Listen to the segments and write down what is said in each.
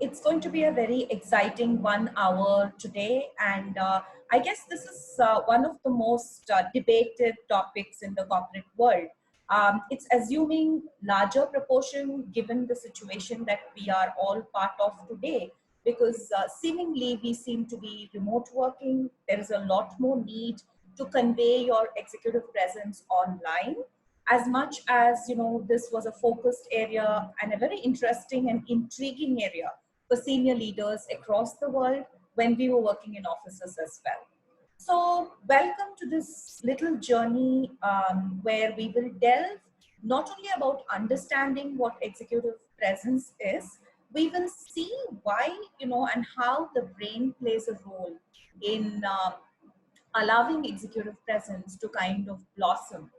It's going to be a very exciting 1 hour today, and I guess this is one of the most debated topics in the corporate world. It's assuming larger proportion given the situation that we are all part of today, because seemingly we seem to be remote working. There is a lot more need to convey your executive presence online, as much as this was a focused area and a very interesting and intriguing area for senior leaders across the world when we were working in offices as well. So welcome to this little journey where we will delve not only about understanding what executive presence is, we will see why and how the brain plays a role in allowing executive presence to kind of blossom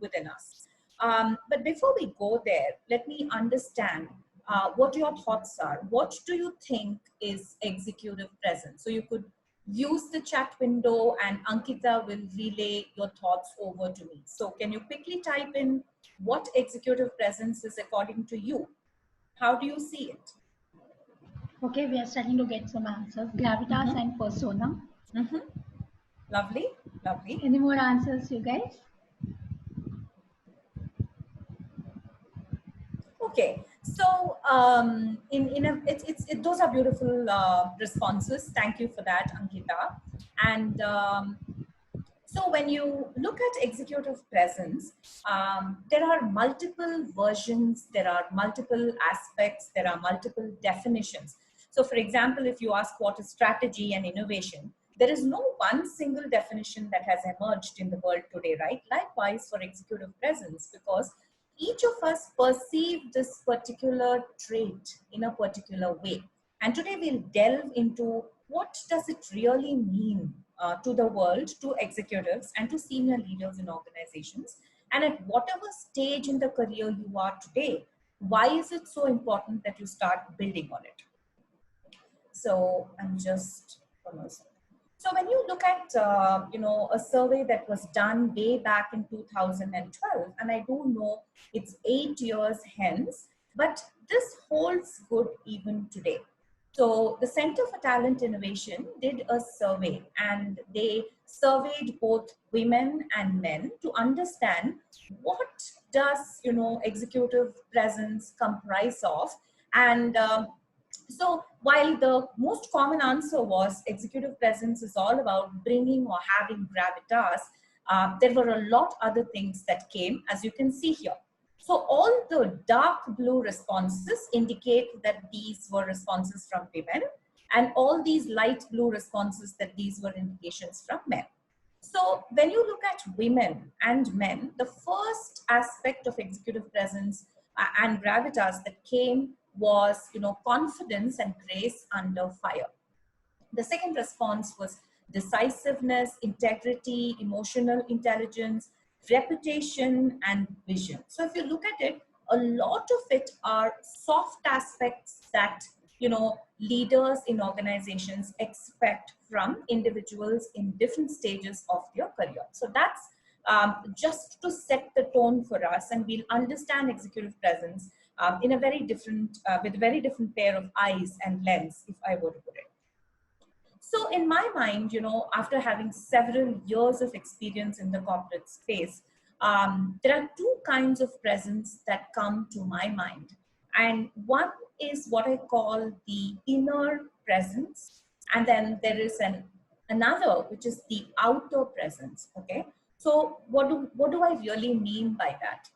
within us. But before we go there, let me understand what your thoughts are. What do you think is executive presence? So you could use the chat window and Ankita will relay your thoughts over to me. So can you quickly type in what executive presence is according to you? How do you see it? Okay, we are starting to get some answers. Gravitas and persona. Lovely, lovely. Any more answers, you guys? Okay, so those are beautiful responses. Thank you for that, Ankita. And so when you look at executive presence, there are multiple versions, there are multiple aspects, there are multiple definitions. So for example, if you ask what is strategy and innovation, there is no one single definition that has emerged in the world today, right? Likewise for executive presence, because each of us perceive this particular trait in a particular way. And today we'll delve into what does it really mean to the world, to executives and to senior leaders in organizations. And at whatever stage in the career you are today, why is it so important that you start building on it? So I'm just almost. So when you look at a survey that was done way back in 2012, and I do know it's 8 years hence, but this holds good even today. So the Center for Talent Innovation did a survey, and they surveyed both women and men to understand what does executive presence comprise of. And so while the most common answer was executive presence is all about bringing or having gravitas, there were a lot other things that came, as you can see here. So all the dark blue responses indicate that these were responses from women, and all these light blue responses that these were indications from men. So when you look at women and men, the first aspect of executive presence and gravitas that came was confidence and grace under fire. The second response was decisiveness, integrity, emotional intelligence, reputation, and vision. So if you look at it, a lot of it are soft aspects that leaders in organizations expect from individuals in different stages of their career. So that's just to set the tone for us, and we'll understand executive presence in a very different, with a very different pair of eyes and lens, if I were to put it. So in my mind, after having several years of experience in the corporate space, there are two kinds of presence that come to my mind. And one is what I call the inner presence. And then there is another, which is the outer presence, okay? So what do I really mean by that?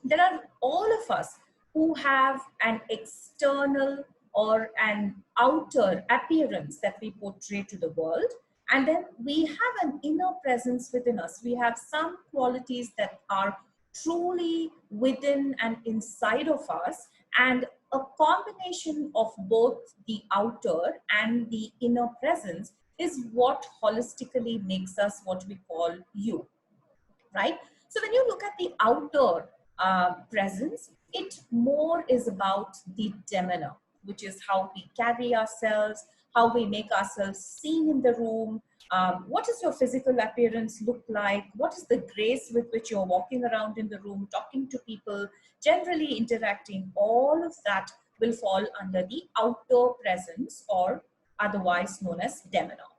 There are all of us who have an external or an outer appearance that we portray to the world. And then we have an inner presence within us. We have some qualities that are truly within and inside of us. And a combination of both the outer and the inner presence is what holistically makes us what we call you, right? So when you look at the outer presence, it more is about the demeanor, which is how we carry ourselves, how we make ourselves seen in the room. What does your physical appearance look like? What is the grace with which you're walking around in the room, talking to people, generally interacting? All of that will fall under the outer presence, or otherwise known as demeanor.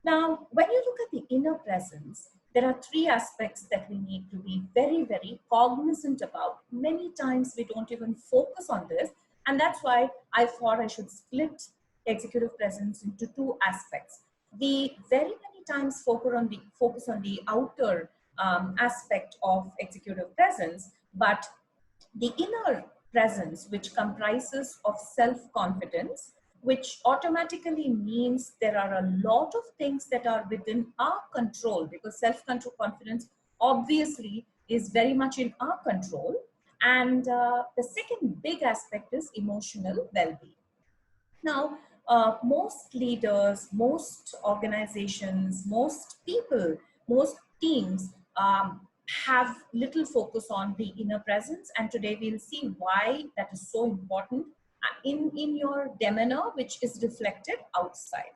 Now, when you look at the inner presence, there are three aspects that we need to be very, very cognizant about. Many times we don't even focus on this, and that's why I thought I should split executive presence into two aspects. We very many times focus on the outer aspect of executive presence, but the inner presence, which comprises of self-confidence, which automatically means there are a lot of things that are within our control, because self-control confidence obviously is very much in our control. And the second big aspect is emotional well-being. Now, most leaders, most organizations, most people, most teams have little focus on the inner presence. And today we'll see why that is so important in your demeanor, which is reflected outside.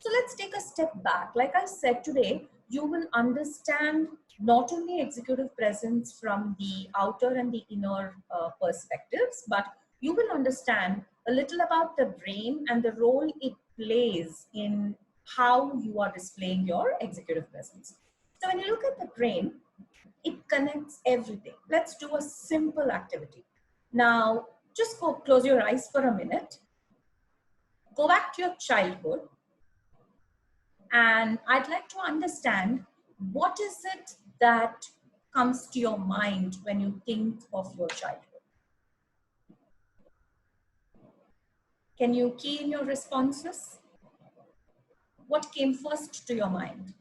So let's take a step back. Like I said, today you will understand not only executive presence from the outer and the inner perspectives, but you will understand a little about the brain and the role it plays in how you are displaying your executive presence. So when you look at the brain, it connects everything. Let's do a simple activity. Now, just go close your eyes for a minute. Go back to your childhood. And I'd like to understand, what is it that comes to your mind when you think of your childhood? Can you key in your responses? What came first to your mind?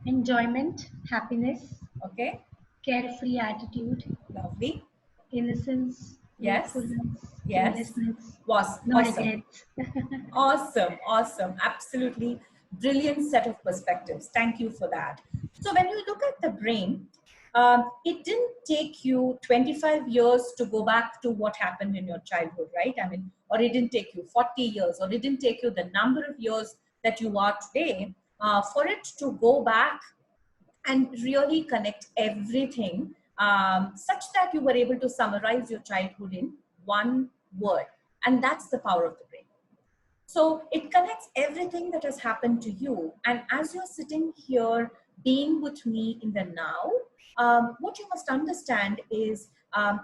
Enjoyment, happiness, Okay. carefree attitude, Lovely. innocence, Yes. playfulness, Yes. carelessness, Was no awesome. regrets. Awesome, awesome. Absolutely brilliant set of perspectives. Thank you for that. So when you look at the brain, it didn't take you 25 years to go back to what happened in your childhood, right? I mean, or it didn't take you 40 years, or it didn't take you the number of years that you are today for it to go back and really connect everything such that you were able to summarize your childhood in one word. And that's the power of the brain. So it connects everything that has happened to you. And as you're sitting here being with me in the now, what you must understand is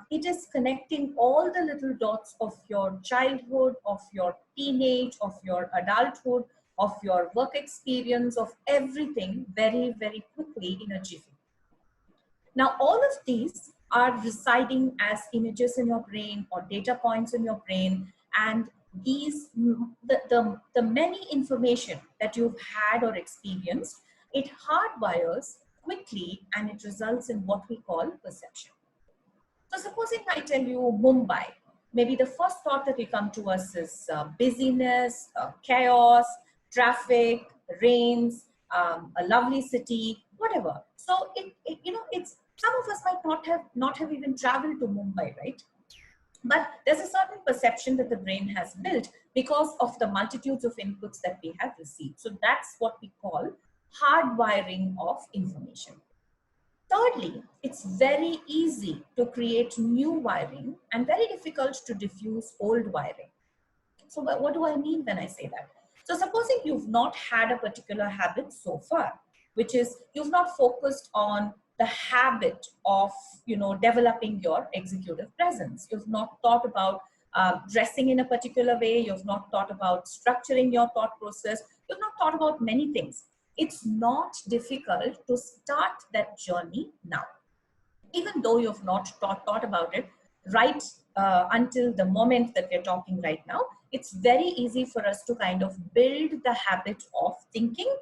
it is connecting all the little dots of your childhood, of your teenage, of your adulthood, of your work experience, of everything very, very quickly in a jiffy. Now, all of these are residing as images in your brain or data points in your brain, and these, the many information that you've had or experienced, it hardwires quickly and it results in what we call perception. So supposing I tell you Mumbai, maybe the first thought that will come to us is busyness, chaos, traffic, rains, a lovely city, whatever. So it's, some of us might not have even traveled to Mumbai, right? But there's a certain perception that the brain has built because of the multitudes of inputs that we have received. So that's what we call hardwiring of information. Thirdly, it's very easy to create new wiring and very difficult to diffuse old wiring. So what do I mean when I say that? So supposing you've not had a particular habit so far, which is you've not focused on the habit of developing your executive presence. You've not thought about dressing in a particular way. You've not thought about structuring your thought process. You've not thought about many things. It's not difficult to start that journey now, even though you've not thought about it right until the moment that we're talking right now. It's very easy for us to kind of build the habit of thinking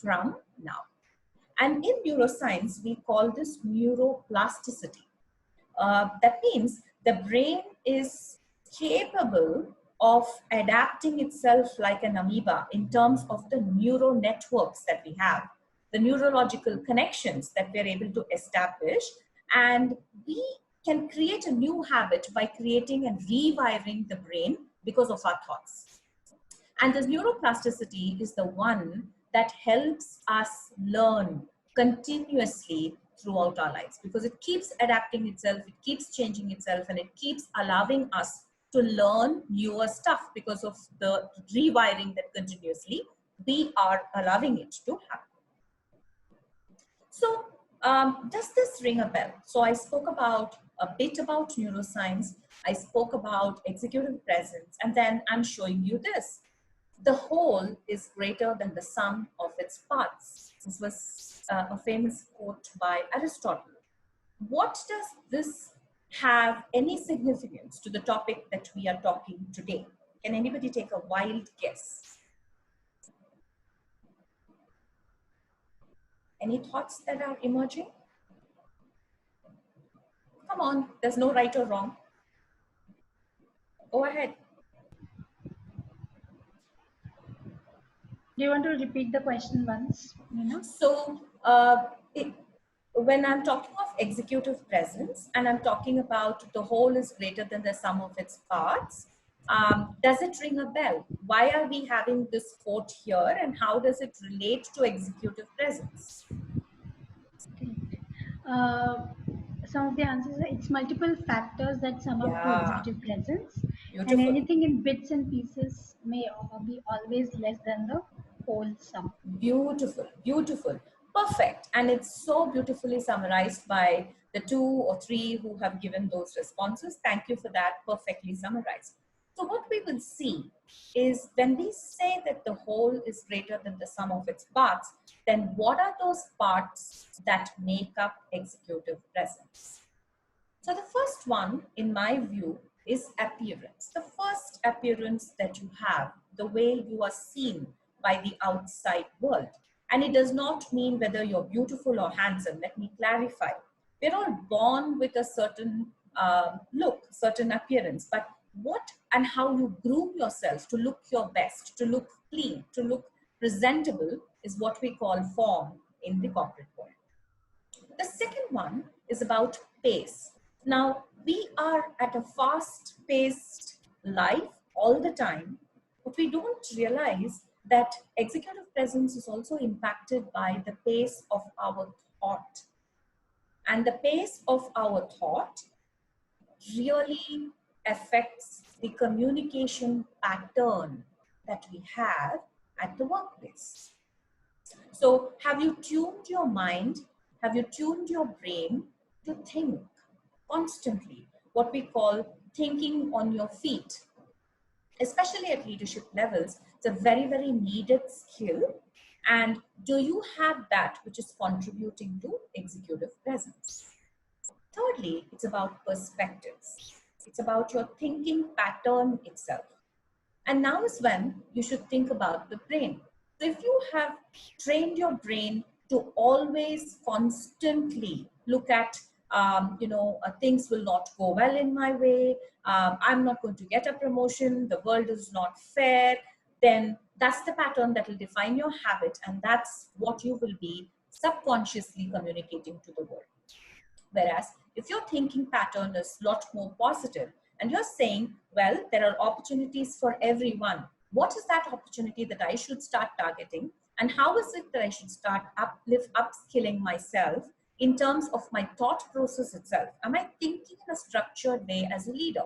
from now. And in neuroscience, we call this neuroplasticity. That means the brain is capable of adapting itself like an amoeba in terms of the neural networks that we have, the neurological connections that we're able to establish. And we can create a new habit by creating and rewiring the brain because of our thoughts. And this neuroplasticity is the one that helps us learn continuously throughout our lives, because it keeps adapting itself, it keeps changing itself, and it keeps allowing us to learn newer stuff because of the rewiring that continuously we are allowing it to happen. So does this ring a bell? So I spoke about a bit about neuroscience, I spoke about executive presence, and then I'm showing you this. The whole is greater than the sum of its parts. This was a famous quote by Aristotle. What does this have any significance to the topic that we are talking today? Can anybody take a wild guess? Any thoughts that are emerging? Come on, there's no right or wrong. Go ahead. Do you want to repeat the question once? So when I'm talking of executive presence and I'm talking about the whole is greater than the sum of its parts, does it ring a bell? Why are we having this quote here, and how does it relate to executive presence? Some of the answers are it's multiple factors that sum up to executive presence, and Beautiful. anything in bits and pieces may be always less than the whole sum. Beautiful, beautiful, perfect. And it's so beautifully summarized by the 2 or 3 who have given those responses. Thank you for that, perfectly summarized. So what we will see is when we say that the whole is greater than the sum of its parts, then what are those parts that make up executive presence? So the first one, in my view, is appearance. The first appearance that you have, the way you are seen by the outside world. And it does not mean whether you're beautiful or handsome. Let me clarify. We're all born with a certain look, certain appearance, but what and how you groom yourself to look your best, to look clean, to look presentable is what we call form in the corporate world. The second one is about pace. Now, we are at a fast-paced life all the time, but we don't realize that executive presence is also impacted by the pace of our thought. And the pace of our thought really affects the communication pattern that we have at the workplace. So have you tuned your mind? Have you tuned your brain to think constantly? What we call thinking on your feet. Especially at leadership levels, it's a very, very needed skill. And do you have that which is contributing to executive presence? Thirdly, it's about perspectives. It's about your thinking pattern itself. And now is when you should think about the brain. So if you have trained your brain to always constantly look at, things will not go well in my way, I'm not going to get a promotion, the world is not fair, then that's the pattern that will define your habit, and that's what you will be subconsciously communicating to the world. Whereas if your thinking pattern is a lot more positive and you're saying, well, there are opportunities for everyone. What is that opportunity that I should start targeting? And how is it that I should start upskilling myself in terms of my thought process itself? Am I thinking in a structured way as a leader?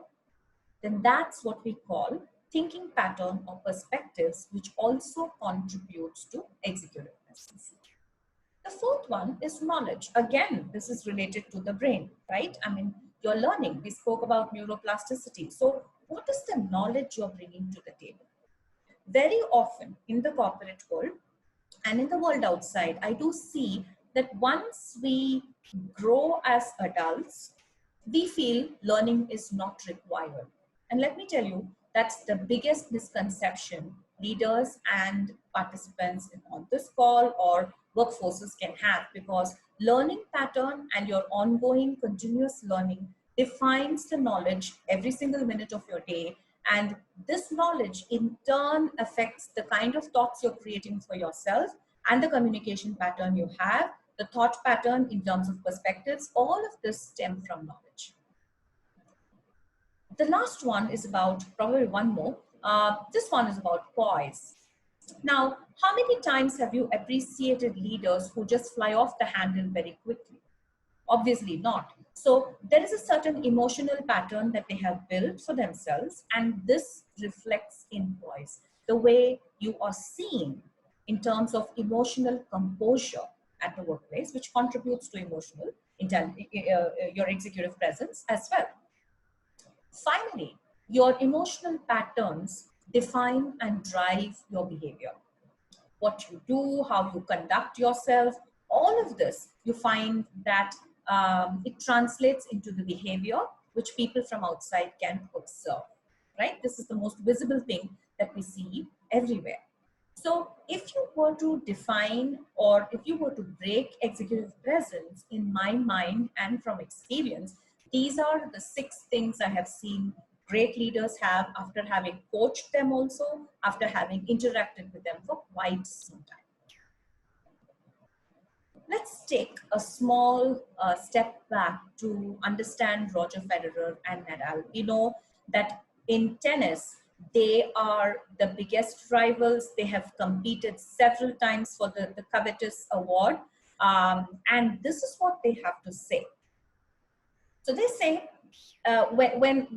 Then that's what we call thinking pattern or perspectives, which also contributes to executive presence. The fourth one is knowledge. Again, this is related to the brain, right? I mean, you're learning. We spoke about neuroplasticity. So what is the knowledge you're bringing to the table? Very often in the corporate world and in the world outside, I do see that once we grow as adults, we feel learning is not required. And let me tell you, that's the biggest misconception leaders and participants on this call or workforces can have, because learning pattern and your ongoing continuous learning defines the knowledge every single minute of your day. And this knowledge in turn affects the kind of thoughts you're creating for yourself and the communication pattern you have, the thought pattern in terms of perspectives. All of this stem from knowledge. The last one is about, probably one more, this one is about poise. Now, how many times have you appreciated leaders who just fly off the handle very quickly? Obviously not. So there is a certain emotional pattern that they have built for themselves, and this reflects in voice. The way you are seen in terms of emotional composure at the workplace, which contributes to your executive presence as well. Finally, your emotional patterns define and drive your behavior. What you do, how you conduct yourself, all of this, you find that it translates into the behavior which people from outside can observe, right? This is the most visible thing that we see everywhere. So if you were to define, or if you were to break executive presence in my mind and from experience, these are the 6 things I have seen great leaders have after having coached them, also after having interacted with them for quite some time. Let's take a small step back to understand Roger Federer and Nadal. We know that in tennis, they are the biggest rivals. They have competed several times for the covetous award. And this is what they have to say. So they say, when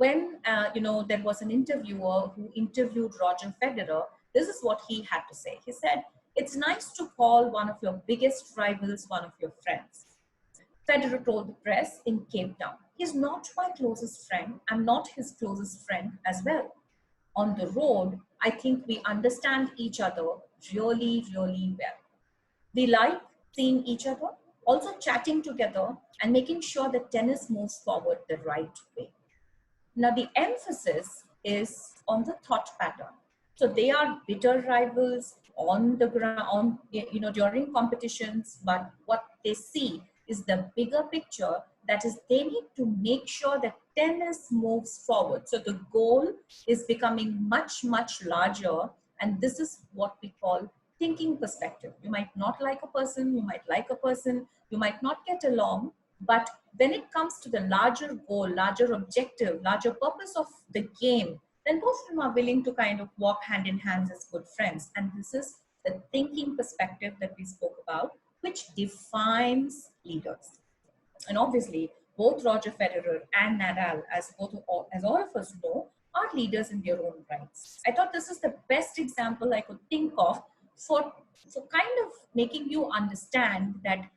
there was an interviewer who interviewed Roger Federer, this is what he had to say. He said, "It's nice to call one of your biggest rivals one of your friends." Federer told the press in Cape Town, "He's not my closest friend. I'm not his closest friend as well. On the road, I think we understand each other really, really well. We like seeing each other, also chatting together and making sure that tennis moves forward the right way." Now, the emphasis is on the thought pattern. So they are bitter rivals on the ground, during competitions, but what they see is the bigger picture. That is, they need to make sure that tennis moves forward. So the goal is becoming much, much larger. And this is what we call thinking perspective. You might not like a person, you might like a person, you might not get along, but when it comes to the larger goal, larger objective, larger purpose of the game, then both of them are willing to kind of walk hand in hand as good friends. And this is the thinking perspective that we spoke about, which defines leaders. And obviously, both Roger Federer and Nadal, as all of us know, are leaders in their own rights. I thought this is the best example I could think of for kind of making you understand that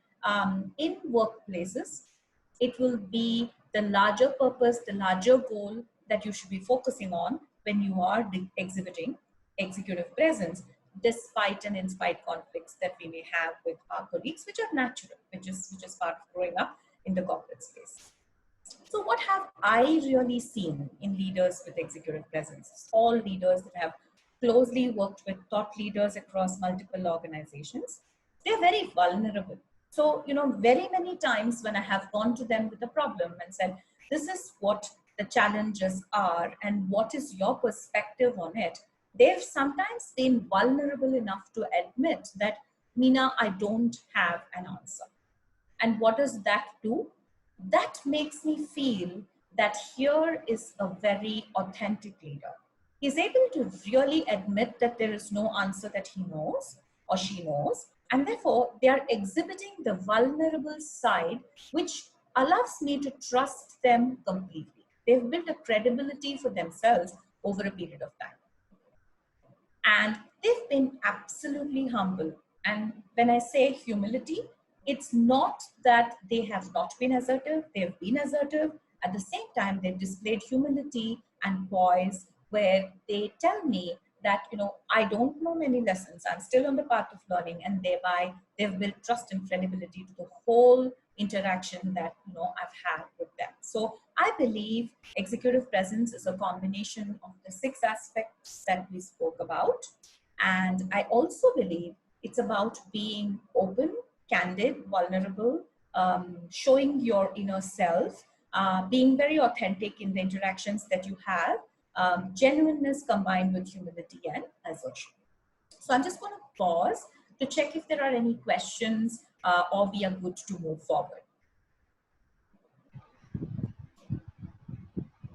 in workplaces, it will be the larger purpose, the larger goal that you should be focusing on when you are exhibiting executive presence, despite and in spite conflicts that we may have with our colleagues, which are natural, which is part of growing up in the corporate space. So what have I really seen in leaders with executive presence? All leaders that have closely worked with thought leaders across multiple organizations, they're very vulnerable. So, very many times when I have gone to them with a problem and said, this is what the challenges are and what is your perspective on it, they've sometimes been vulnerable enough to admit that, Meena, I don't have an answer. And what does that do? That makes me feel that here is a very authentic leader. He's able to really admit that there is no answer that he knows or she knows, and therefore they are exhibiting the vulnerable side, which allows me to trust them completely. They've built a credibility for themselves over a period of time. And they've been absolutely humble. And when I say humility, it's not that they have not been assertive, they've been assertive. At the same time, they've displayed humility and poise, where they tell me that, I don't know many lessons, I'm still on the path of learning, and thereby they've built trust and credibility to the whole interaction that, I've had with them. So I believe executive presence is a combination of the 6 aspects that we spoke about. And I also believe it's about being open, candid, vulnerable, showing your inner self, being very authentic in the interactions that you have, genuineness combined with humility and assertion. So I'm just going to pause to check if there are any questions or we are good to move forward.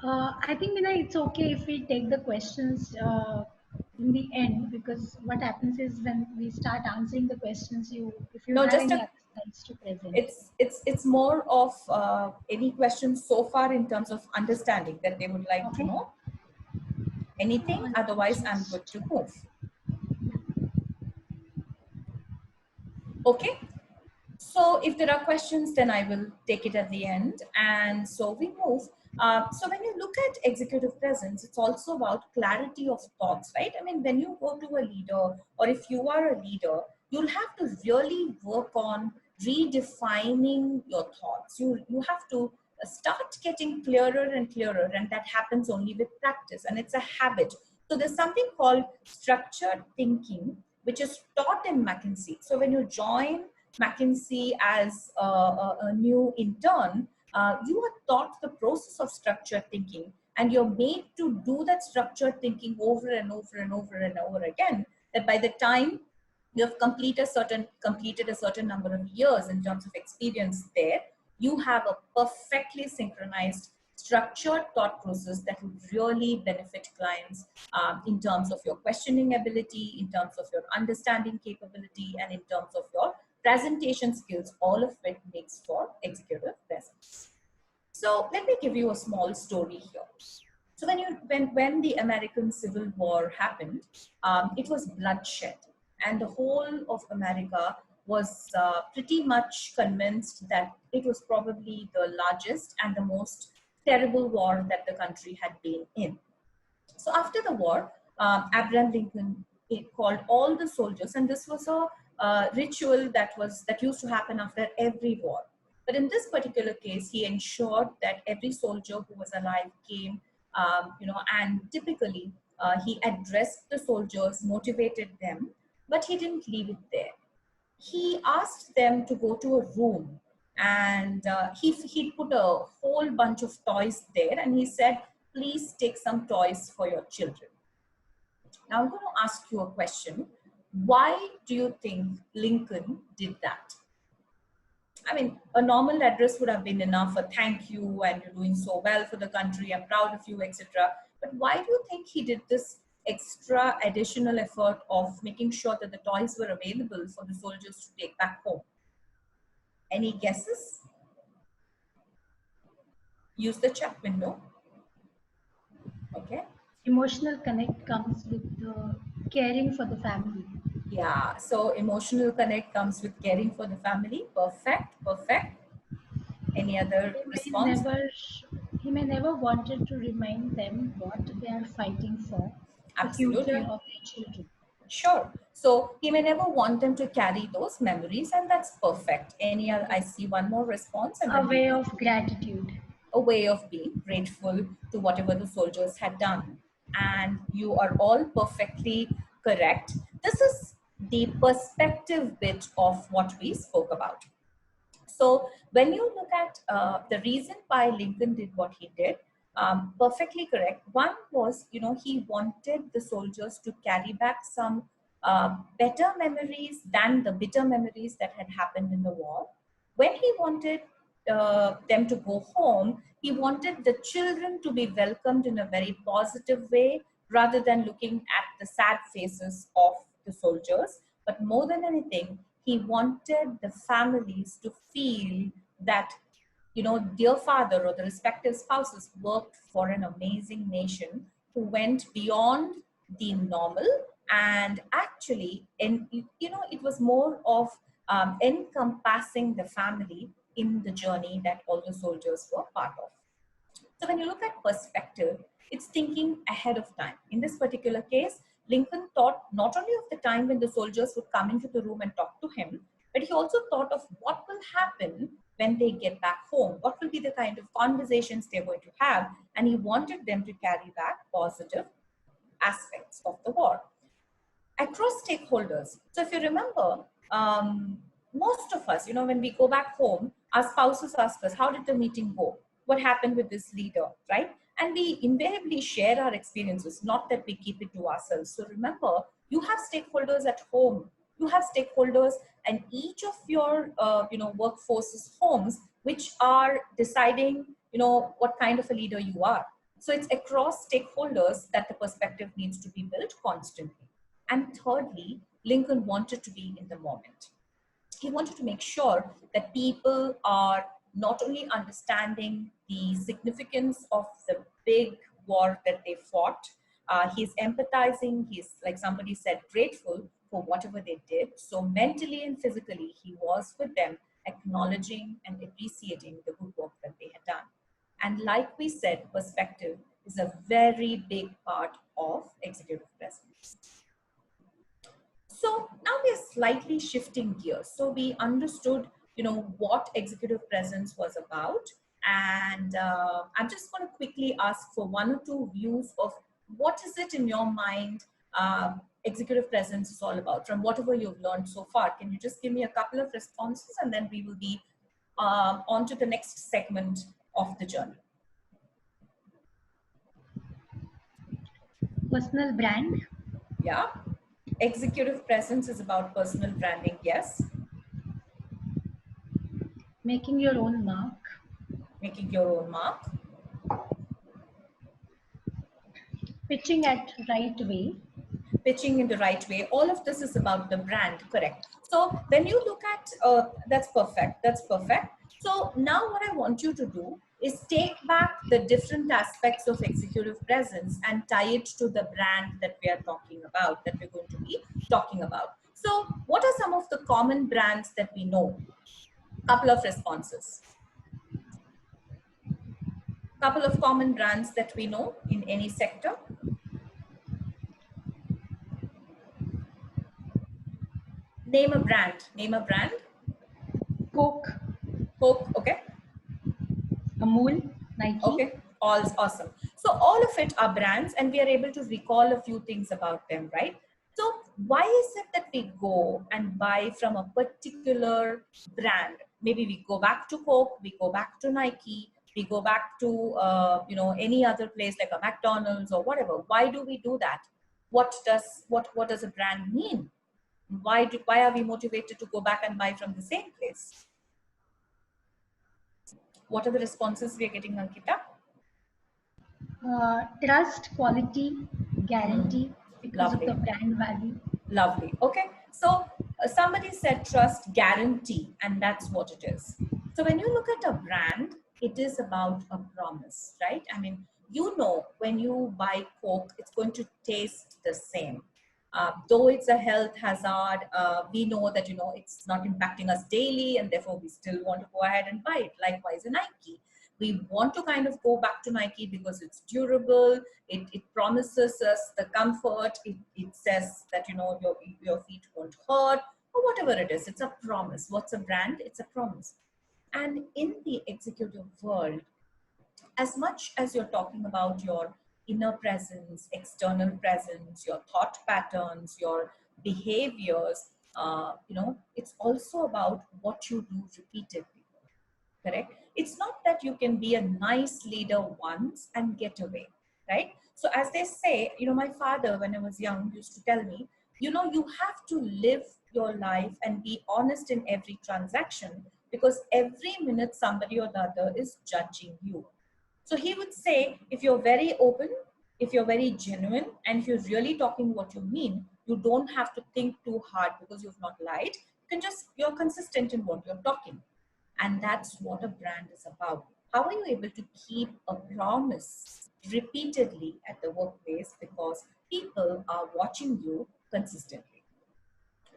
I think, Meena, it's okay if we take the questions in the end, because what happens is when we start answering the questions, if you no, have just any a Nice to present. It's more of any questions so far in terms of understanding that they would like to Okay. know. Anything? Otherwise, I'm good Just to move. Okay. So if there are questions, then I will take it at the end. And so we move. So when you look at executive presence, it's also about clarity of thoughts, right? I mean, when you go to a leader, or if you are a leader, you'll have to really work on redefining your thoughts. You have to start getting clearer and clearer, and that happens only with practice, and it's a habit. So there's something called structured thinking, which is taught in McKinsey. So when you join McKinsey as a new intern, you are taught the process of structured thinking, and you're made to do that structured thinking over and over and over and over again. That by the time you have completed a certain number of years in terms of experience there, you have a perfectly synchronized structured thought process that would really benefit clients in terms of your questioning ability, in terms of your understanding capability, and in terms of your presentation skills. All of it makes for executive presence. So let me give you a small story here. So when the American Civil War happened, it was bloodshed, and the whole of America was pretty much convinced that it was probably the largest and the most terrible war that the country had been in. So after the war, Abraham Lincoln called all the soldiers, and this was a ritual that used to happen after every war. But in this particular case, he ensured that every soldier who was alive came, and typically he addressed the soldiers, motivated them, but he didn't leave it there. He asked them to go to a room, and he put a whole bunch of toys there, and he said, please take some toys for your children. Now I'm going to ask you a question. Why do you think Lincoln did that? I mean, a normal address would have been enough, a thank you, and you're doing so well for the country, I'm proud of you, etc. But why do you think he did this extra additional effort of making sure that the toys were available for the soldiers to take back home? Any guesses? Use the chat window. Okay. emotional connect comes with caring for the family. Yeah, so emotional connect comes with caring for the family. Perfect, perfect. Any other He may response? never, he may never wanted to remind them what they are fighting for, the future Absolutely. of their children. Sure. So he may never want them to carry those memories, and that's perfect. Any other, I see one more response, and A then we way will. of gratitude. A way of being grateful to whatever the soldiers had done. And you are all perfectly correct. This is the perspective bit of what we spoke about. So when you look at the reason why Lincoln did what he did, perfectly correct. One was, he wanted the soldiers to carry back some better memories than the bitter memories that had happened in the war. When he wanted them to go home, he wanted the children to be welcomed in a very positive way rather than looking at the sad faces of the soldiers. But more than anything, he wanted the families to feel that their father or the respective spouses worked for an amazing nation who went beyond the normal, and actually, it was more of encompassing the family in the journey that all the soldiers were part of. So when you look at perspective, it's thinking ahead of time. In this particular case, Lincoln thought not only of the time when the soldiers would come into the room and talk to him, but he also thought of what will happen when they get back home, what will be the kind of conversations they're going to have, and he wanted them to carry back positive aspects of the war across stakeholders. So if you remember, most of us, when we go back home, our spouses ask us, how did the meeting go? What happened with this leader, right? And we invariably share our experiences, not that we keep it to ourselves. So remember, you have stakeholders at home. You have stakeholders and each of your, workforce's homes, which are deciding, what kind of a leader you are. So it's across stakeholders that the perspective needs to be built constantly. And thirdly, Lincoln wanted to be in the moment. he wanted to make sure that people are not only understanding the significance of the big war that they fought, he's empathizing, he's, like somebody said, grateful for whatever they did. So mentally and physically, he was with them, acknowledging and appreciating the good work that they had done. And like we said, perspective is a very big part of executive presence. So now we are slightly shifting gears. So we understood, what executive presence was about. And I'm just going to quickly ask for one or two views of what is it in your mind executive presence is all about, from whatever you've learned so far. Can you just give me a couple of responses, and then we will be on to the next segment of the journey. Personal brand. Yeah. Executive presence is about personal branding. Yes. Making your own mark. Making your own mark. Pitching at right way. Pitching in the right way. All of this is about the brand, correct? So when you look at, that's perfect. That's perfect. So now what I want you to do is take back the different aspects of executive presence and tie it to the brand that we are talking about, that we're going to be talking about. So what are some of the common brands that we know? Couple of responses. Couple of common brands that we know in any sector. Name a brand. Name a brand. Coke. Coke, okay. Amul, Nike. Okay, all awesome. So all of it are brands, and we are able to recall a few things about them, right? So why is it that we go and buy from a particular brand? Maybe we go back to Coke, we go back to Nike, we go back to any other place like a McDonald's or whatever. Why do we do that? What does a brand mean? Why are we motivated to go back and buy from the same place? What are the responses we are getting, Ankita? Trust, quality, guarantee, because Lovely. of the brand value. Lovely. Okay. So somebody said trust, guarantee, and that's what it is. So when you look at a brand, it is about a promise, right? I mean, when you buy Coke, it's going to taste the same. Though it's a health hazard, we know that, it's not impacting us daily, and therefore we still want to go ahead and buy it. Likewise, in Nike, we want to kind of go back to Nike because it's durable. It promises us the comfort. It says that, your feet won't hurt, or whatever it is. It's a promise. What's a brand? It's a promise. And in the executive world, as much as you're talking about your inner presence, external presence, your thought patterns, your behaviors, it's also about what you do repeatedly, correct? It's not that you can be a nice leader once and get away, right? So as they say, my father, when I was young, used to tell me, you have to live your life and be honest in every transaction, because every minute somebody or the other is judging you. So he would say, if you're very open, if you're very genuine, and if you're really talking what you mean, you don't have to think too hard because you've not lied. You're consistent in what you're talking. And that's what a brand is about. How are you able to keep a promise repeatedly at the workplace because people are watching you consistently?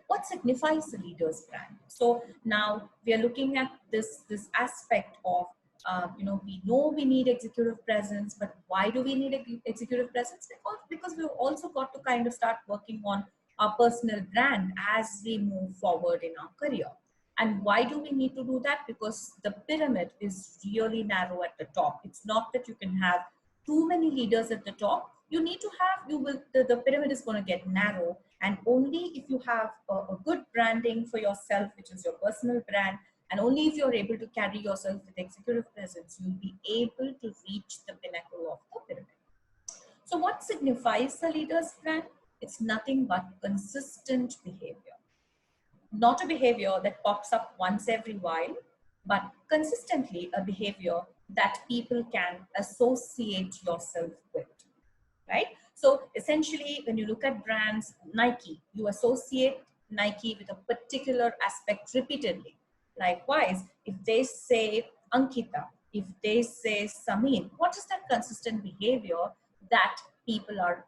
What signifies the leader's brand? So now we are looking at this aspect of, we know we need executive presence, but why do we need executive presence? Because we've also got to kind of start working on our personal brand as we move forward in our career. And why do we need to do that? Because the pyramid is really narrow at the top. It's not that you can have too many leaders at the top. You need to have, the pyramid is going to get narrow. And only if you have a good branding for yourself, which is your personal brand, and only if you're able to carry yourself with executive presence, you'll be able to reach the pinnacle of the pyramid. So what signifies the leader's brand? It's nothing but consistent behavior. Not a behavior that pops up once every while, but consistently a behavior that people can associate yourself with, right? So essentially, when you look at brands, Nike, you associate Nike with a particular aspect repeatedly. Likewise, if they say Ankita, if they say Samin, what is that consistent behavior that people are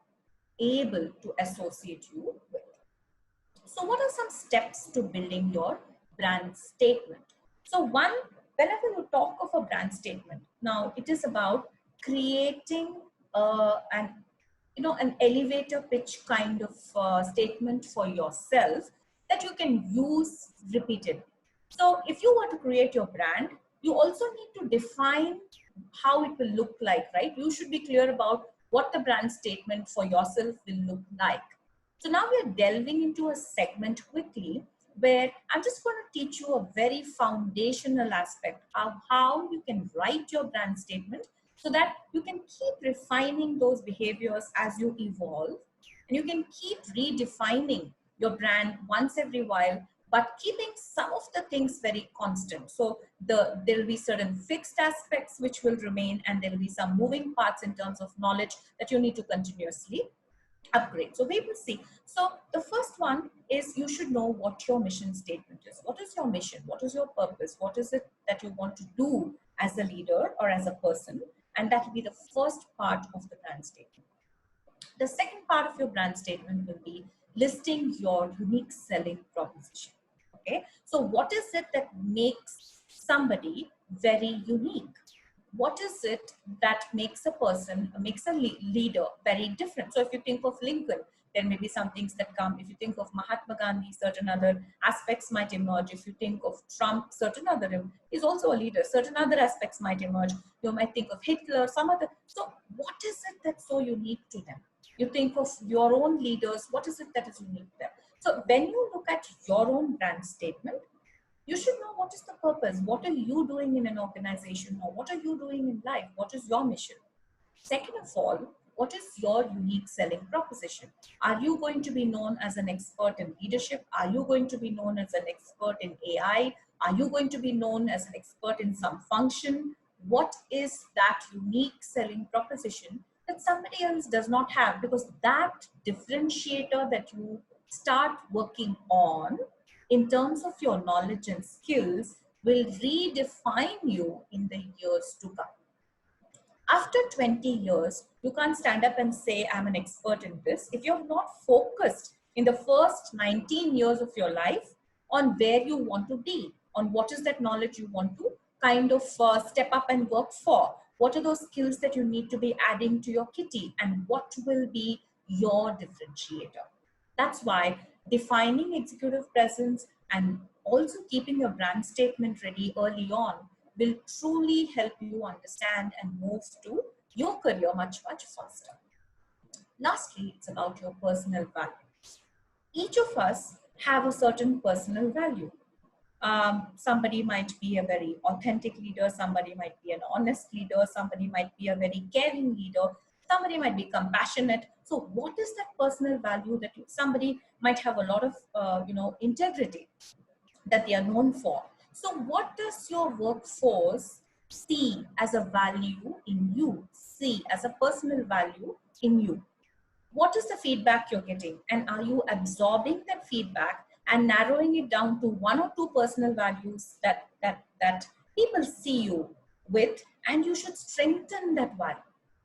able to associate you with? So what are some steps to building your brand statement? So one, whenever you talk of a brand statement, now it is about creating an elevator pitch kind of statement for yourself that you can use repeatedly. So if you want to create your brand, you also need to define how it will look like, right? You should be clear about what the brand statement for yourself will look like. So now we are delving into a segment quickly where I'm just going to teach you a very foundational aspect of how you can write your brand statement so that you can keep refining those behaviors as you evolve, and you can keep redefining your brand once every while, but keeping some of the things very constant. So there will be certain fixed aspects which will remain, and there will be some moving parts in terms of knowledge that you need to continuously upgrade. So we will see. So the first one is you should know what your mission statement is. What is your mission? What is your purpose? What is it that you want to do as a leader or as a person? And that will be the first part of the brand statement. The second part of your brand statement will be listing your unique selling proposition. Okay. So what is it that makes somebody very unique? What is it that makes a person, makes a leader very different? So if you think of Lincoln, there may be some things that come. If you think of Mahatma Gandhi, certain other aspects might emerge. If you think of Trump, certain other, is also a leader, certain other aspects might emerge. You might think of Hitler, some other. So what is it that's so unique to them? You think of your own leaders, what is it that is unique to them? So when you look at your own brand statement, you should know what is the purpose. What are you doing in an organization, or what are you doing in life? What is your mission? Second of all, what is your unique selling proposition? Are you going to be known as an expert in leadership? Are you going to be known as an expert in AI? Are you going to be known as an expert in some function? What is that unique selling proposition that somebody else does not have? Because that differentiator that you start working on in terms of your knowledge and skills will redefine you in the years to come. After 20 years, you can't stand up and say, I'm an expert in this, if you're not focused in the first 19 years of your life on where you want to be, on what is that knowledge you want to kind of step up and work for. What are those skills that you need to be adding to your kitty, and what will be your differentiator? That's why defining executive presence and also keeping your brand statement ready early on will truly help you understand and move to your career much, much faster. Lastly, it's about your personal values. Each of us have a certain personal value. Somebody might be a very authentic leader, somebody might be an honest leader, somebody might be a very caring leader, somebody might be compassionate. So what is that personal value that somebody might have a lot of integrity that they are known for? So what does your workforce see as a value in you, see as a personal value in you? What is the feedback you're getting, and are you absorbing that feedback and narrowing it down to one or two personal values that people see you with, and you should strengthen that value,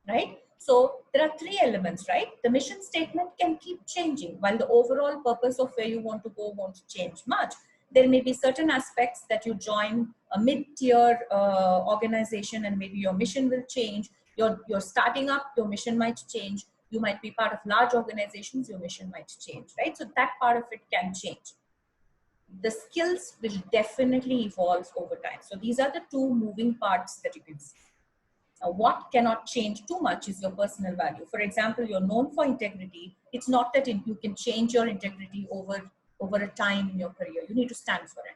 right? So there are three elements, right? The mission statement can keep changing while the overall purpose of where you want to go won't change much. There may be certain aspects that you join a mid-tier organization and maybe your mission will change. You're starting up, your mission might change. You might be part of large organizations, your mission might change, right? So that part of it can change. The skills will definitely evolve over time. So these are the two moving parts that you can see. Now, what cannot change too much is your personal value. For example, you're known for integrity. It's not that you can change your integrity over a time in your career. You need to stand for it.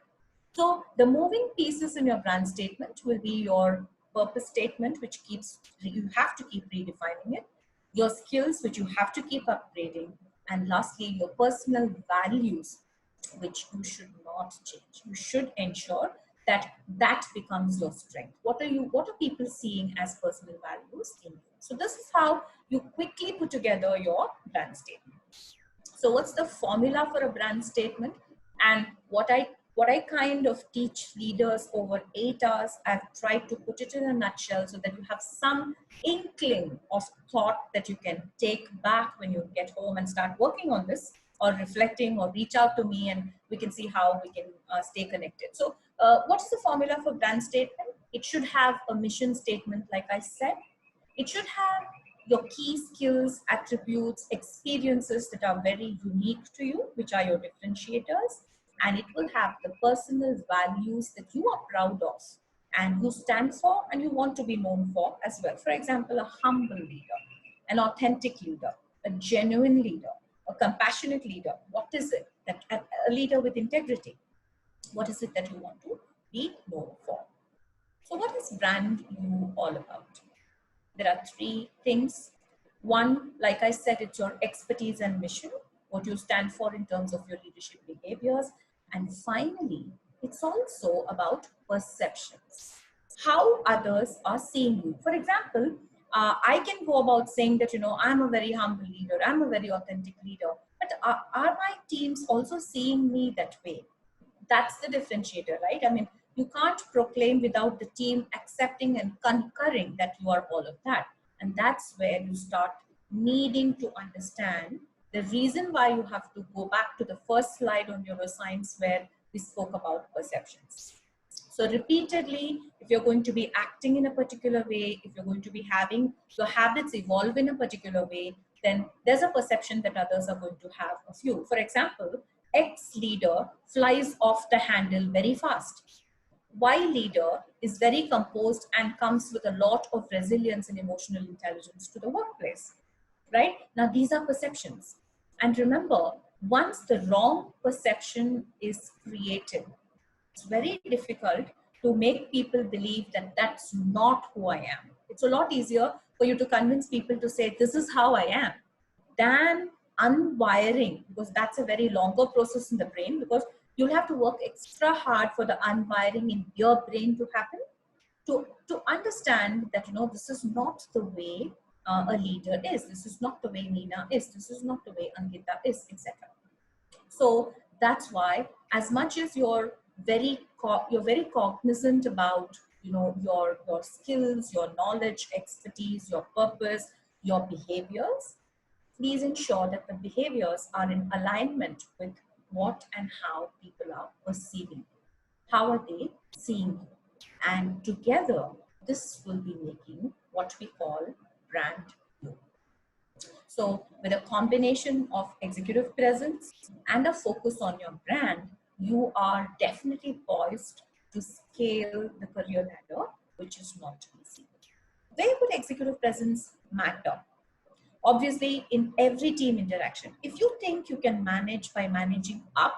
So the moving pieces in your brand statement will be your purpose statement, which you have to keep redefining it, your skills, which you have to keep upgrading, and lastly, your personal values, which you should not change. You should ensure that becomes your strength. What are people seeing as personal values in you? So this is how you quickly put together your brand statement. So what's the formula for a brand statement? And what I kind of teach leaders over 8 hours, I've tried to put it in a nutshell so that you have some inkling of thought that you can take back when you get home and start working on this, or reflecting, or reach out to me and we can see how we can stay connected. So what is the formula for brand statement? It should have a mission statement, like I said. It should have your key skills, attributes, experiences that are very unique to you, which are your differentiators. And it will have the personal values that you are proud of and you stand for and you want to be known for as well. For example, a humble leader, an authentic leader, a genuine leader, a compassionate leader. What is it that a leader with integrity? What is it that you want to be known for? So what is brand you all about? There are 3 things. One, like I said, it's your expertise and mission, what you stand for in terms of your leadership behaviors. And finally, it's also about perceptions, how others are seeing you. For example, I can go about saying that, I'm a very humble leader, I'm a very authentic leader, but are my teams also seeing me that way? That's the differentiator, right? I mean, you can't proclaim without the team accepting and concurring that you are all of that. And that's where you start needing to understand the reason why you have to go back to the first slide on neuroscience where we spoke about perceptions. So repeatedly, if you're going to be acting in a particular way, if you're going to be having your habits evolve in a particular way, then there's a perception that others are going to have of you. For example, X leader flies off the handle very fast. Y leader is very composed and comes with a lot of resilience and emotional intelligence to the workplace, right? Now, these are perceptions. And remember, once the wrong perception is created, it's very difficult to make people believe that that's not who I am. It's a lot easier for you to convince people to say, this is how I am, than unwiring, because that's a very longer process in the brain, because you'll have to work extra hard for the unwiring in your brain to happen, to understand that, this is not the way a leader is. This is not the way Nina is. This is not the way Ankita is, etc. So that's why, as much as you're very cognizant about, your skills, your knowledge, expertise, your purpose, your behaviors, please ensure that the behaviors are in alignment with what and how people are perceiving you. How are they seeing you? And together, this will be making what we call brand you. So with a combination of executive presence and a focus on your brand, you are definitely poised to scale the career ladder, which is not easy. Where would executive presence matter? Obviously, in every team interaction. If you think you can manage by managing up,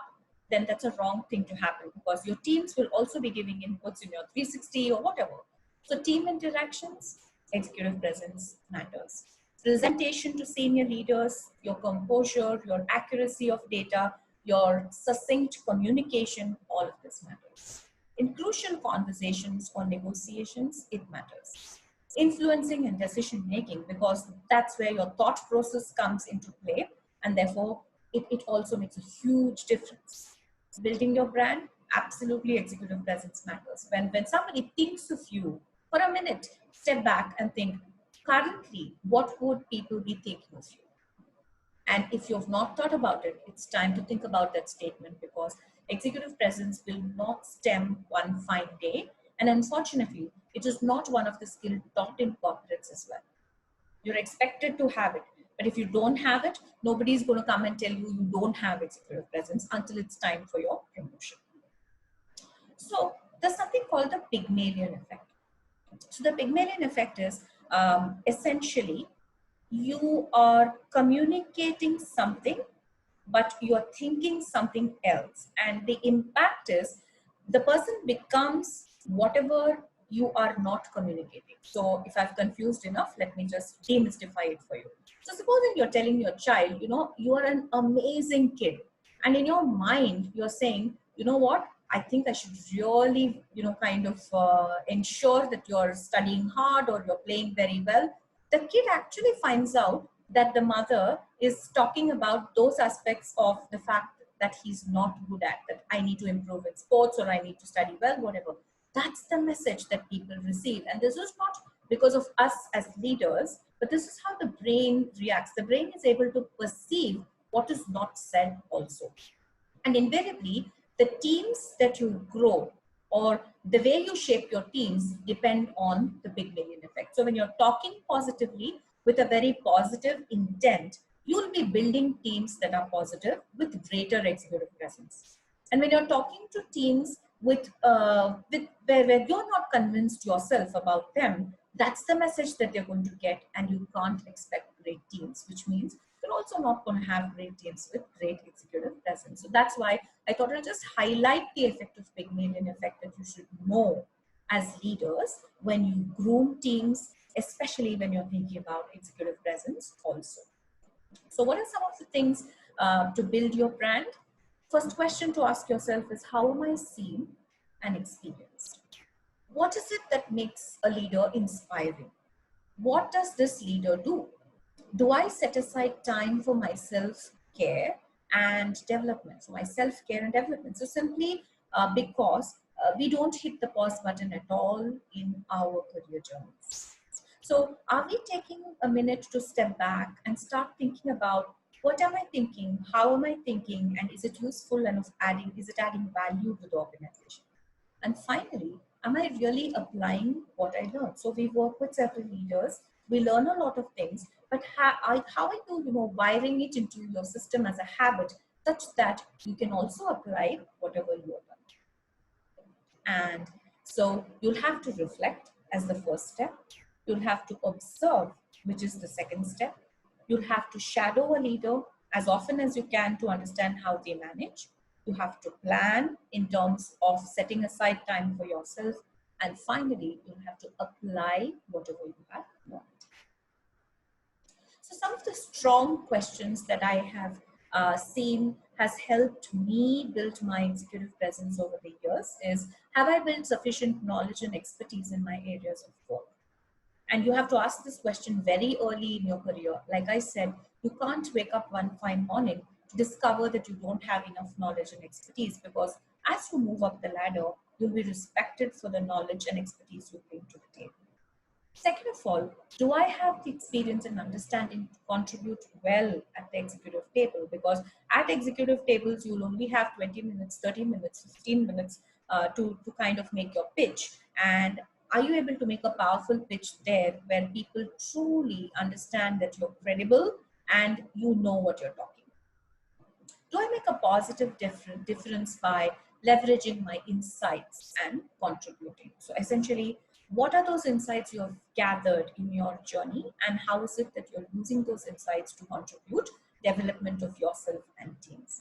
then that's a wrong thing to happen, because your teams will also be giving inputs in your 360 or whatever. So team interactions, executive presence matters. Presentation to senior leaders, your composure, your accuracy of data, your succinct communication, all of this matters. In crucial conversations or negotiations, it matters. Influencing and decision making, because that's where your thought process comes into play, and therefore it also makes a huge difference. Building your brand, absolutely executive presence matters. When somebody thinks of you, for a minute, step back and think, currently, what would people be thinking of you? And if you've not thought about it, it's time to think about that statement, because executive presence will not stem one fine day. And unfortunately, it is not one of the skills taught in corporates as well. You're expected to have it. But if you don't have it, nobody's going to come and tell you you don't have executive presence until it's time for your promotion. So there's something called the Pygmalion effect. So the Pygmalion effect is essentially you are communicating something, but you're thinking something else. And the impact is the person becomes whatever you are not communicating. So if I've confused enough, let me just demystify it for you. So supposing you're telling your child, you are an amazing kid. And in your mind, you're saying, you know what? I think I should really, ensure that you're studying hard or you're playing very well. The kid actually finds out that the mother is talking about those aspects of the fact that he's not good at, that I need to improve in sports or I need to study well, whatever. That's the message that people receive. And this is not because of us as leaders, but this is how the brain reacts. The brain is able to perceive what is not said also. And invariably, the teams that you grow or the way you shape your teams depend on the big million effect. So when you're talking positively with a very positive intent, you'll be building teams that are positive with greater executive presence. And when you're talking to teams where you're not convinced yourself about them, that's the message that they're going to get, and you can't expect great teams, which means you're also not going to have great teams with great executive presence. So that's why I thought I'll just highlight the effect of Pygmalion effect that you should know as leaders when you groom teams, especially when you're thinking about executive presence also. So what are some of the things to build your brand? First question to ask yourself is, how am I seen and experienced? What is it that makes a leader inspiring? What does this leader do? Do I set aside time for my self-care and development? So my self-care and development. So simply because we don't hit the pause button at all in our career journeys. So are we taking a minute to step back and start thinking about, what am I thinking? How am I thinking? And is it useful and is it adding value to the organization? And finally, am I really applying what I learned? So we work with several leaders. We learn a lot of things, but how are you wiring it into your system as a habit such that you can also apply whatever you have done? And so you'll have to reflect as the first step. You'll have to observe, which is the second step. You'll have to shadow a leader as often as you can to understand how they manage. You have to plan in terms of setting aside time for yourself. And finally, you'll have to apply whatever you have learned. So some of the strong questions that I have seen has helped me build my executive presence over the years is, have I built sufficient knowledge and expertise in my areas of work? And you have to ask this question very early in your career. Like I said, you can't wake up one fine morning to discover that you don't have enough knowledge and expertise, because as you move up the ladder, you'll be respected for the knowledge and expertise you bring to the table. Second of all, do I have the experience and understanding to contribute well at the executive table? Because at executive tables, you'll only have 20 minutes, 30 minutes, 15 minutes to kind of make your pitch. And are you able to make a powerful pitch there where people truly understand that you're credible and you know what you're talking? Do I make a positive difference by leveraging my insights and contributing? So essentially, what are those insights you have gathered in your journey, and how is it that you're using those insights to contribute development of yourself and teams?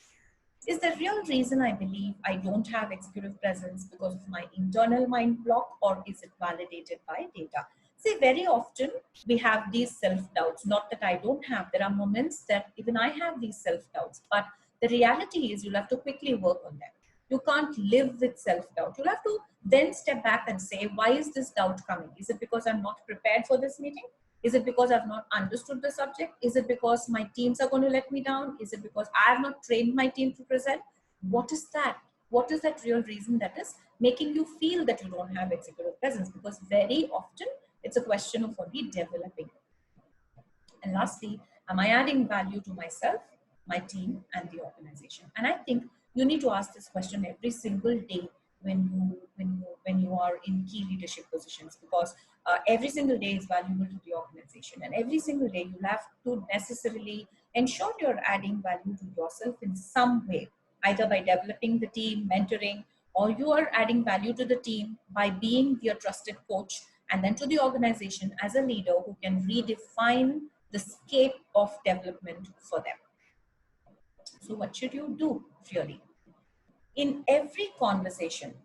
Is the real reason I believe I don't have executive presence because of my internal mind block, or is it validated by data? See, very often we have these self-doubts, not that I don't have. There are moments that even I have these self-doubts, but the reality is you'll have to quickly work on them. You can't live with self-doubt. You'll have to then step back and say, why is this doubt coming? Is it because I'm not prepared for this meeting? Is it because I've not understood the subject? Is it because my teams are going to let me down? Is it because I have not trained my team to present? What is that? What is that real reason that is making you feel that you don't have executive presence? Because very often it's a question of only developing. And lastly, am I adding value to myself, my team, and the organization? And I think you need to ask this question every single day when you are in key leadership positions, because every single day is valuable to the organization, and every single day you have to necessarily ensure you're adding value to yourself in some way, either by developing the team, mentoring, or you are adding value to the team by being their trusted coach, and then to the organization as a leader who can redefine the scape of development for them. So what should you do really? In every conversation,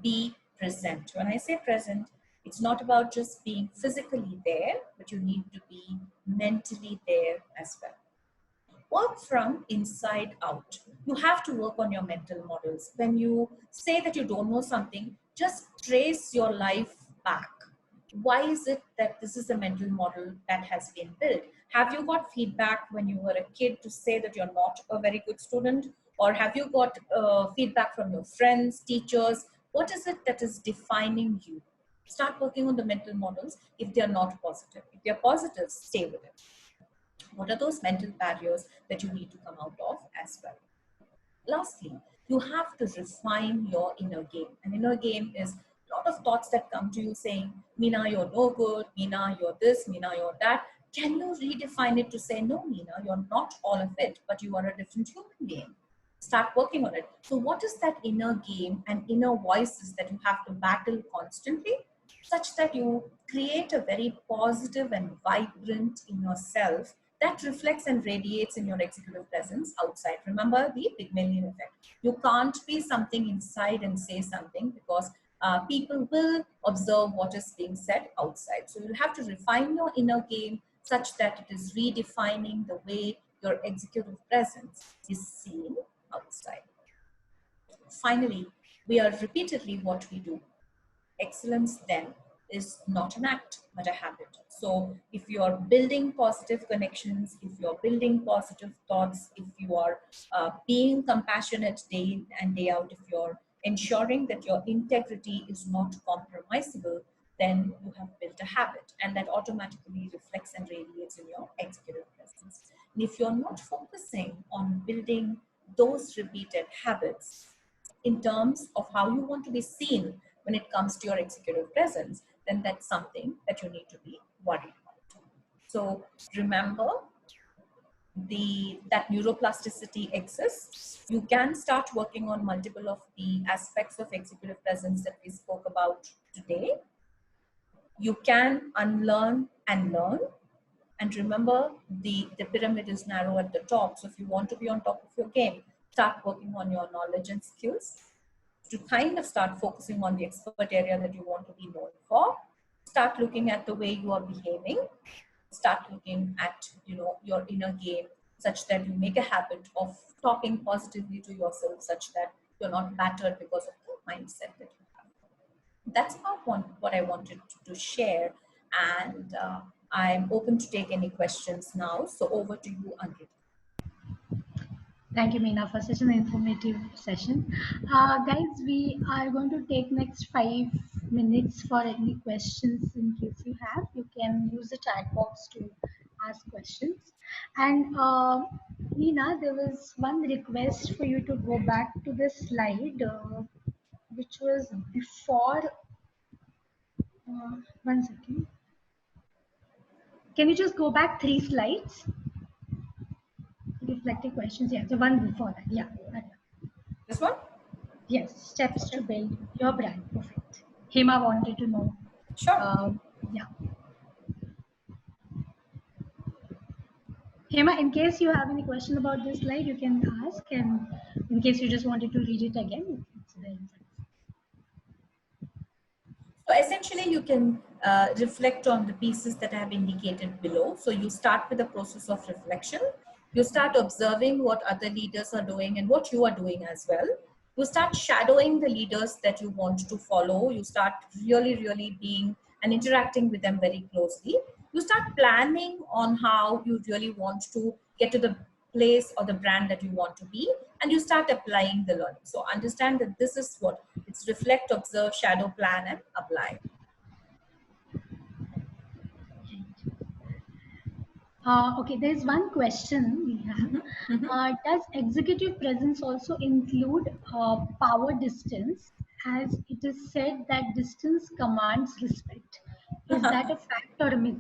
be present. When I say present, it's not about just being physically there, but you need to be mentally there as well. Work from inside out. You have to work on your mental models. When you say that you don't know something, just trace your life back. Why is it that this is a mental model that has been built? Have you got feedback when you were a kid to say that you're not a very good student? Or have you got feedback from your friends, teachers? What is it that is defining you? Start working on the mental models if they are not positive. If they are positive, stay with it. What are those mental barriers that you need to come out of as well? Lastly, you have to refine your inner game. An inner game is a lot of thoughts that come to you saying, Meena, you're no good. Meena, you're this. Meena, you're that. Can you redefine it to say, no, Meena, you're not all of it, but you are a different human being? Start working on it. So what is that inner game and inner voices that you have to battle constantly, such that you create a very positive and vibrant inner self that reflects and radiates in your executive presence outside? Remember the Pygmalion effect. You can't be something inside and say something, because people will observe what is being said outside. So you'll have to refine your inner game such that it is redefining the way your executive presence is seen outside. Finally, we are repeatedly what we do. Excellence then is not an act, but a habit. So if you're building positive connections, if you're building positive thoughts, if you are being compassionate day in and day out, if you're ensuring that your integrity is not compromisable, then you have built a habit, and that automatically reflects and radiates in your executive presence. And if you're not focusing on building those repeated habits in terms of how you want to be seen when it comes to your executive presence, then that's something that you need to be worried about. So remember that neuroplasticity exists. You can start working on multiple of the aspects of executive presence that we spoke about today. You can unlearn and learn. And remember, the pyramid is narrow at the top. So if you want to be on top of your game, start working on your knowledge and skills to kind of start focusing on the expert area that you want to be known for. Start looking at the way you are behaving. Start looking at your inner game, such that you make a habit of talking positively to yourself, such that you're not battered because of the mindset that you have. That's about what I wanted to share, and I'm open to take any questions now. So over to you, Ankit. Thank you, Meena, for such an informative session. Guys, we are going to take next 5 minutes for any questions in case you have. You can use the chat box to ask questions. And Meena, there was one request for you to go back to the slide, which was before. One second. Can you just go back 3 slides? Reflective questions. Yeah, the one before that. Yeah. This one? Yes, steps to build your brand. Perfect. Hema wanted to know. Sure. Yeah. Hema, in case you have any question about this slide, you can ask, and in case you just wanted to read it again, it's there. So essentially, you can reflect on the pieces that I have indicated below. So you start with the process of reflection. You start observing what other leaders are doing and what you are doing as well. You start shadowing the leaders that you want to follow. You start really being and interacting with them very closely. You start planning on how you really want to get to the place or the brand that you want to be, and you start applying the learning. So understand that this is what it's: reflect, observe, shadow, plan, and apply. Okay, there's one question we have. Does executive presence also include power distance, as it is said that distance commands respect? Is that a fact or a myth?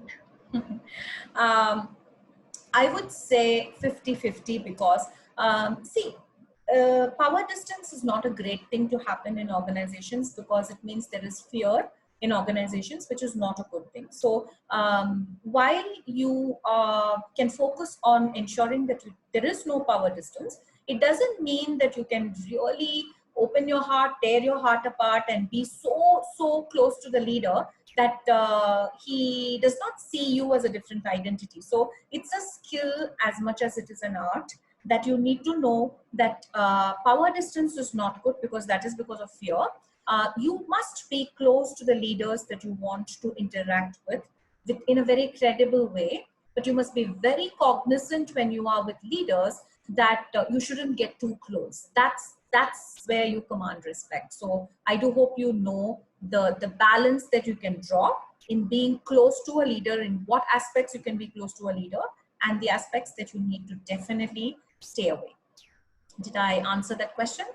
I would say 50-50, because see, power distance is not a great thing to happen in organizations, because it means there is fear in organizations, which is not a good thing. So while you can focus on ensuring that there is no power distance, it doesn't mean that you can really open your heart, tear your heart apart, and be so close to the leader that he does not see you as a different identity. So it's a skill as much as it is an art, that you need to know that power distance is not good, because that is because of fear. You must be close to the leaders that you want to interact with in a very credible way, but you must be very cognizant when you are with leaders that you shouldn't get too close. That's where you command respect. So I do hope you know the balance that you can draw in being close to a leader, in what aspects you can be close to a leader, and the aspects that you need to definitely stay away. Did I answer that question?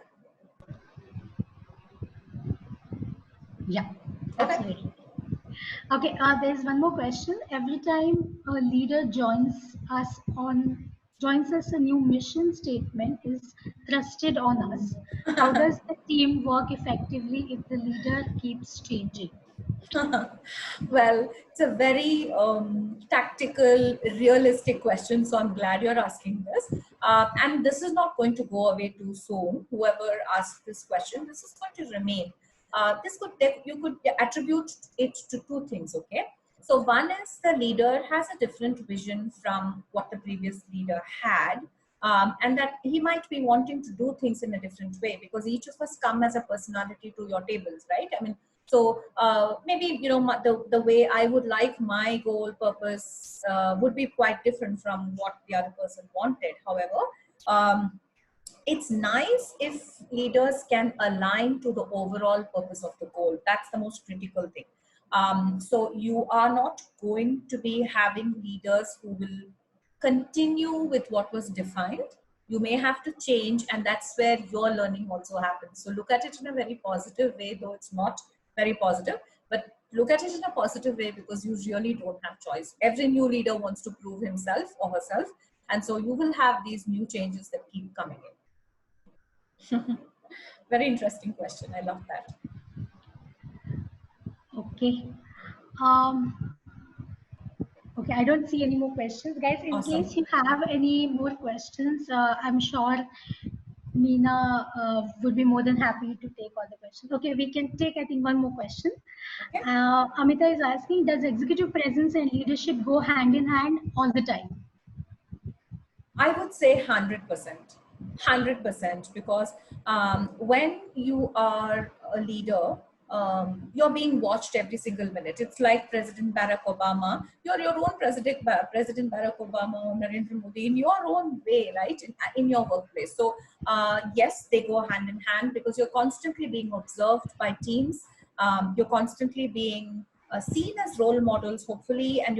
Yeah, Okay. absolutely. Okay, there's one more question. Every time a leader joins us, a new mission statement is thrusted on us. How does the team work effectively if the leader keeps changing? Well, it's a very tactical, realistic question. So I'm glad you're asking this. And this is not going to go away too soon. Whoever asked this question, this is going to remain. You could attribute it to two things. Okay. So one is the leader has a different vision from what the previous leader had. And that he might be wanting to do things in a different way, because each of us come as a personality to your tables, right? I mean, so maybe the way I would like my goal purpose would be quite different from what the other person wanted. However, um, it's nice if leaders can align to the overall purpose of the goal. That's the most critical thing. So you are not going to be having leaders who will continue with what was defined. You may have to change, and that's where your learning also happens. So look at it in a very positive way, though it's not very positive, but look at it in a positive way, because you really don't have choice. Every new leader wants to prove himself or herself, and so you will have these new changes that keep coming in. Very interesting question. I love that. Okay. Um, okay, I don't see any more questions. Guys, in Awesome. case you have any more questions, I'm sure Meena would be more than happy to take all the questions. Okay, we can take, I think, one more question. Okay. Amita is asking, does executive presence and leadership go hand in hand all the time? I would say 100%. 100%, because when you are a leader, you're being watched every single minute. It's like President Barack Obama. You're your own President Barack Obama or Narendra Modi in your own way, right? In your workplace. So yes, they go hand in hand, because you're constantly being observed by teams. You're constantly being seen as role models, hopefully, and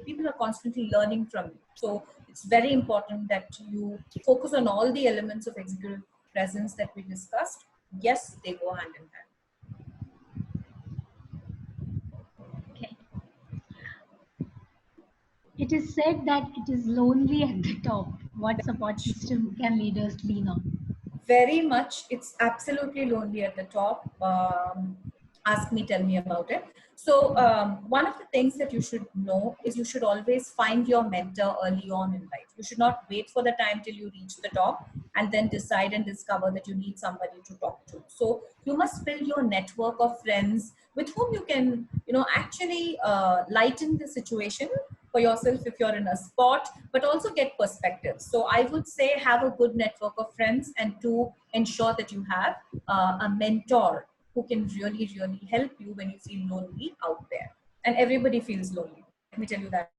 people are constantly learning from you. So it's very important that you focus on all the elements of executive presence that we discussed. Yes, they go hand in hand. Okay. It is said that it is lonely at the top. What support system can leaders lean on? Very much. It's absolutely lonely at the top. Ask me, tell me about it. So one of the things that you should know is you should always find your mentor early on in life. You should not wait for the time till you reach the top and then decide and discover that you need somebody to talk to. So you must build your network of friends with whom you can, actually lighten the situation for yourself if you're in a spot, but also get perspectives. So I would say have a good network of friends, and to ensure that you have a mentor who can really, really help you when you feel lonely out there. And everybody feels lonely. Let me tell you that.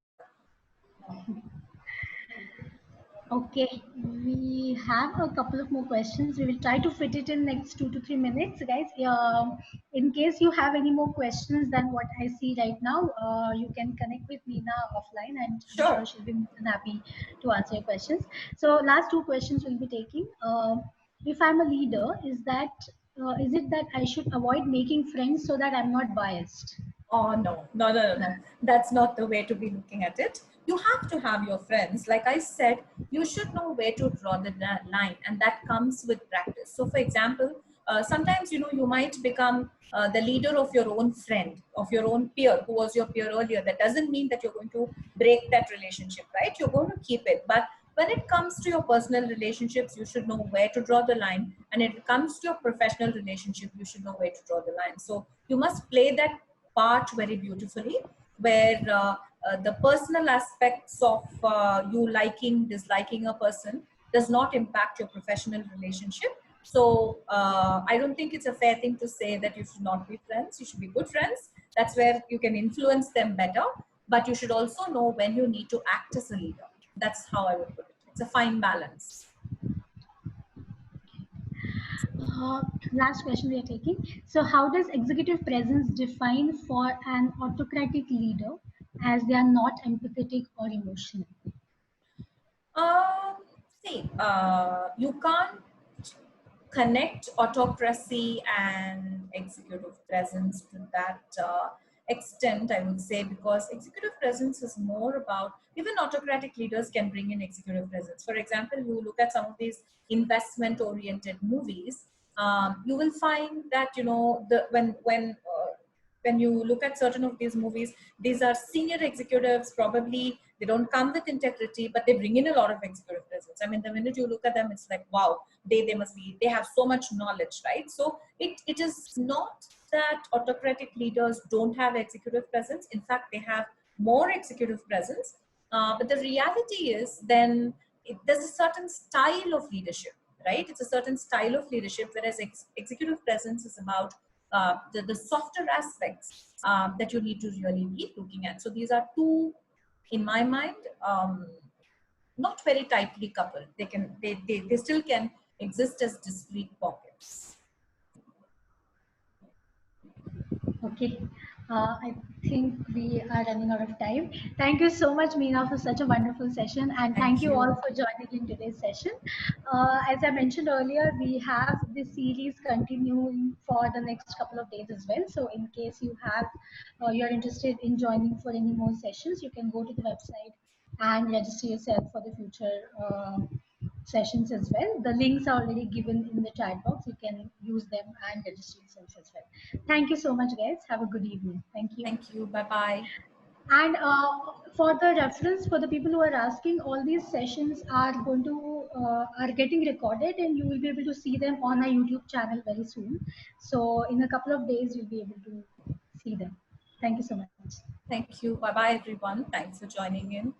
Okay, we have a couple of more questions. We will try to fit it in next 2 to 3 minutes, guys. In case you have any more questions than what I see right now, you can connect with Meena offline, and I'm sure Sure. she'll be more than happy to answer your questions. So, last two questions we'll be taking. If I'm a leader, is it that I should avoid making friends so that I'm not biased? Oh, no, no, no, no, no. That's not the way to be looking at it. You have to have your friends. Like I said, you should know where to draw the line, and that comes with practice. So, for example, sometimes, you might become the leader of your own friend, of your own peer, who was your peer earlier. That doesn't mean that you're going to break that relationship, right? You're going to keep it. But when it comes to your personal relationships, you should know where to draw the line. And if it comes to your professional relationship, you should know where to draw the line. So you must play that part very beautifully, where the personal aspects of you liking, disliking a person does not impact your professional relationship. So I don't think it's a fair thing to say that you should not be friends. You should be good friends. That's where you can influence them better. But you should also know when you need to act as a leader. That's how I would put it. It's a fine balance. Last question we are taking. So, how does executive presence define for an autocratic leader as they are not empathetic or emotional? Um, See, you can't connect autocracy and executive presence to that extent, I would say, because executive presence is more about, even autocratic leaders can bring in executive presence. For example, you look at some of these investment oriented movies, you will find that, you know, when you look at certain of these movies, these are senior executives, probably they don't come with integrity, but they bring in a lot of executive presence. I mean, the minute you look at them, it's like, wow, they must be, they have so much knowledge, right? So it is not that autocratic leaders don't have executive presence. In fact, they have more executive presence. But the reality is then there's a certain style of leadership, right? It's a certain style of leadership, whereas executive presence is about the softer aspects that you need to really be looking at. So these are two, in my mind, not very tightly coupled. They still can exist as discrete pockets. Okay. I think we are running out of time. Thank you so much, Meena, for such a wonderful session, and thank Thank you all you. for joining in today's session. As I mentioned earlier, we have this series continuing for the next couple of days as well. So, in case you're interested in joining for any more sessions, you can go to the website and register yourself for the future sessions as well. The links are already given in the chat box. You can use them and register yourself as well. Thank you so much, guys. Have a good evening. Thank you. Thank you. Bye bye. And for the reference, for the people who are asking, all these sessions are going to are getting recorded, and you will be able to see them on our YouTube channel very soon. So in a couple of days, you'll be able to see them. Thank you so much. Thank you. Bye bye, everyone. Thanks for joining in.